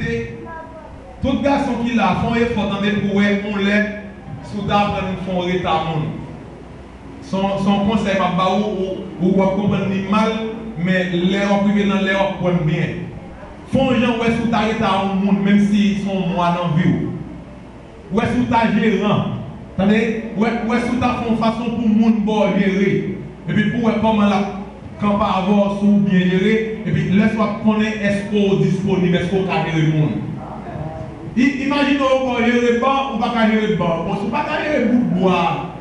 réalité, tout garçon qui l'a font effort dans des prouesses, on l'est, sous d'arbre, nous font retard. Son conseil m'a pas ou comprendre mal, mais l'erreur privée dans l'erreur prendre bien. Font gens ouais sous ta retard au monde, même s'ils sont moi dans la vie. Ouais sous ta gérant. Attendez, ouais sous ta façon pour le monde gérer. Et puis pour comment la quand par avoir sous bien géré, et puis laisse-moi connaître est-ce qu'on est disponible, est-ce qu'on peut gérer le monde. Imaginez qu'on peut gérer le banc ou pas gérer le banc. Bon, si on ne peut pas gérer le bout de bois,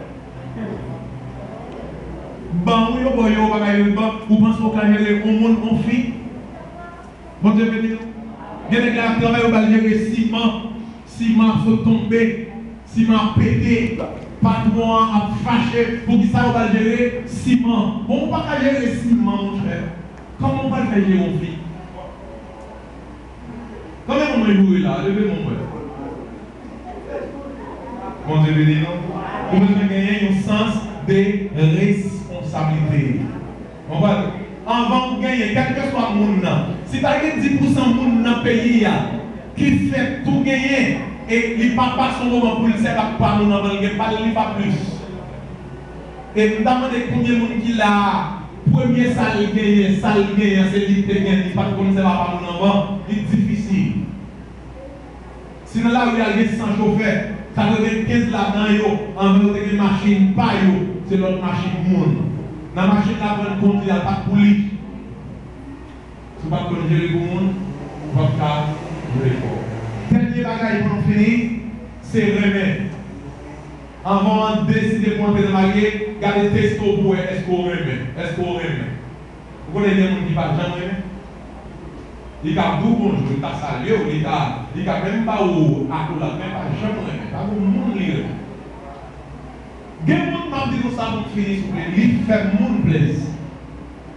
bon, oui, on peut pas gérer le banc, ou pensez qu'on peut gérer le monde en fille. Bon Dieu béni. Il y a des gens qui travaillent, on va gérer ciment se tomber, ciment pété. Patron a fâché pour qui ça on va gérer ciment. On ne peut pas gérer ciment, mon frère. Comment on va le faire gérer mon fils? Comment on va jouer là? Levez mon frère. Mon Dieu béni, non? Vous devez gagner un sens de responsabilité. On va avant de gagner, quel que soit le monde, si tu as 10% de monde dans le pays qui fait tout gagner, et il ne passe pas son moment pour le faire pas nous dans le pas plus. Et nous demandons combien de monde qui l'a premier salle gagné, c'est lui qui gagne, pas qu'on ne sait pas nous dans c'est difficile. Sinon là où il y a 100 chauffeurs, 95 là-dedans, en vrai une machine pas c'est l'autre machine monde. Dans la machine là pour compte il n'y a pas de poulie. Si vous ne pouvez pas gérer le monde, vous ne pouvez pas gérer le corps. Dernier bagage pour nous finir, c'est remettre. Avant de décider de monter dans la guerre, gardez test pour vous, est-ce qu'on remet? Est-ce qu'on remet? Vous connaissez des gens qui ne parlent jamais remettre? Il y a beaucoup de gens qui ont salué, il y a même pas où, à tout là, même pas jamais remettre. Pas beaucoup de monde qui remet. Il y a des gens qui disent ça pour finir, s'il vous plaît, il fait mon plaisir.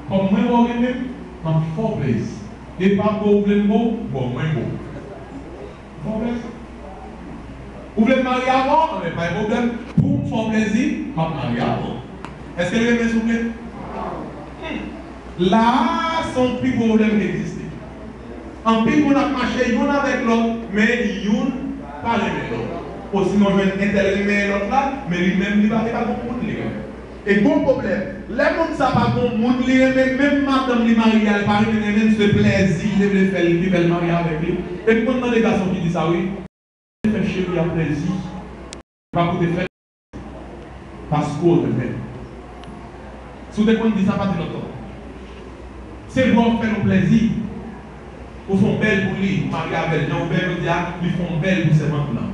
Comme moi, je remet, je fort plaisir. Et pas pour vous voulez bon, moi, bon. Vous voulez marier avant, mais pas de problème. Pour faire plaisir, pas marier avant. Est-ce que vous voulez, s'il vous plaît? Là, son plus problème existe. En plus, on a marché, on avec l'autre, mais on pas les l'autre. Aussi, on veut interroger l'autre là, mais lui-même, il va pas bon monde. Et bon problème, les gens ne savent pas bon monde, même madame les mariés, elle parle même ce plaisir, il veut faire le mariage avec lui. Et puis, quand les garçons qui disent ça, oui, il fait chérie à plaisir, pas pour te faire parce qu'on te fait. Si vous dit ça, pas de l'autre. C'est bon faire le plaisir. Ils font belle pour lui, marier avec lui, ils font belle pour ces gens-là.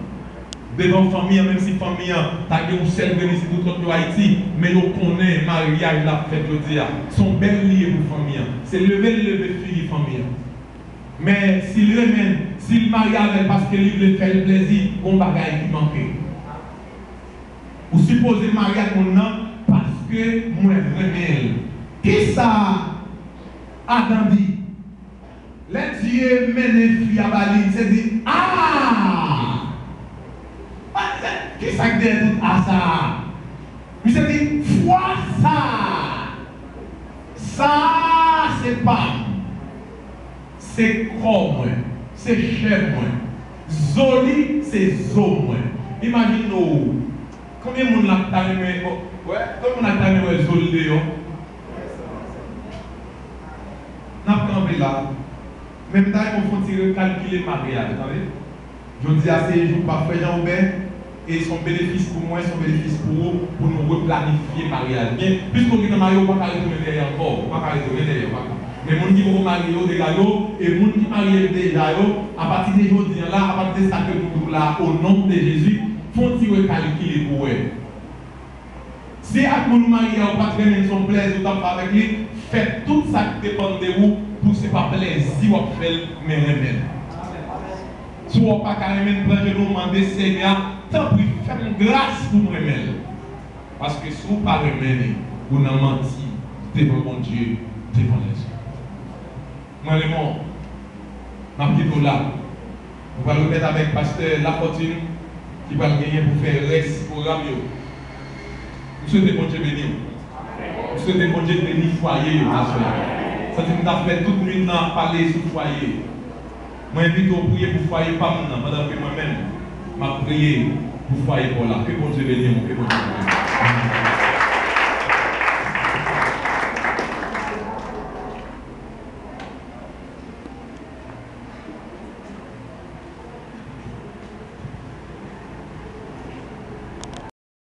Devant la famille, même si la famille a une seule bénédiction tout l'autre Haïti, mais on connaît le mariage, la fête, je dis, sont belles liées pour la famille. C'est lever fille famille. Mais s'il remène, s'il marie avec parce qu'il veut faire le plaisir, on va gagner qui manque. Vous supposez marier avec mon nom parce que moi remène. Qui ça Adam dit? Les dieux mènent les filles à Bali, c'est dit, ah! Qui ça dit à ça? Il s'est dit, vois ça! Ça, c'est pas. C'est corps, c'est chair, Zoli, c'est zo. Imaginez-vous, combien de monde a talé, ouais, combien de monde a talé Zoli de yo? N'a pas campé là. Même temps, il faut calculer le mariage, vous savez? Je dis à ces jours, parfois, Jean-Aubert, et son bénéfice pour moi, son bénéfice pour vous, pour nous replanifier le mariage. Bien, puisqu'on est dans le mariage, on ne va pas retourner derrière encore, on ne va pas retourner derrière. Mais les gens qui vont marier déjà, et les gens qui marient déjà, à partir de aujourd'hui, là, à partir de ça que nous là, au nom de Jésus, font-ils calculer pour eux. Si à nous marier, on va traîner son plaisir, on va avec lui, faites tout ça qui dépend de vous, pour ce pas plaisir, on fait mais remède. Si on ne pas carrément prendre le moment de Seigneur, tant pis, faites une grâce pour nous remettre. Parce que si vous ne pas remettre, vous n'avez menti devant mon Dieu, devant les hommes. Moi, les morts, ma petite là, on va le mettre avec pasteur Lafortune qui va gagner pour faire reste programme. Nous souhaitons bon Dieu béni. Nous souhaitons bon Dieu béni foyer national. Ça dit nous avons fait toute nuit dans parler sur le foyer. Moi, invite à prier pour foyer pas maintenant, pendant que moi-même, je prie pour foyer pour là. Que bon Dieu bénisse, que bon Dieu bénisse.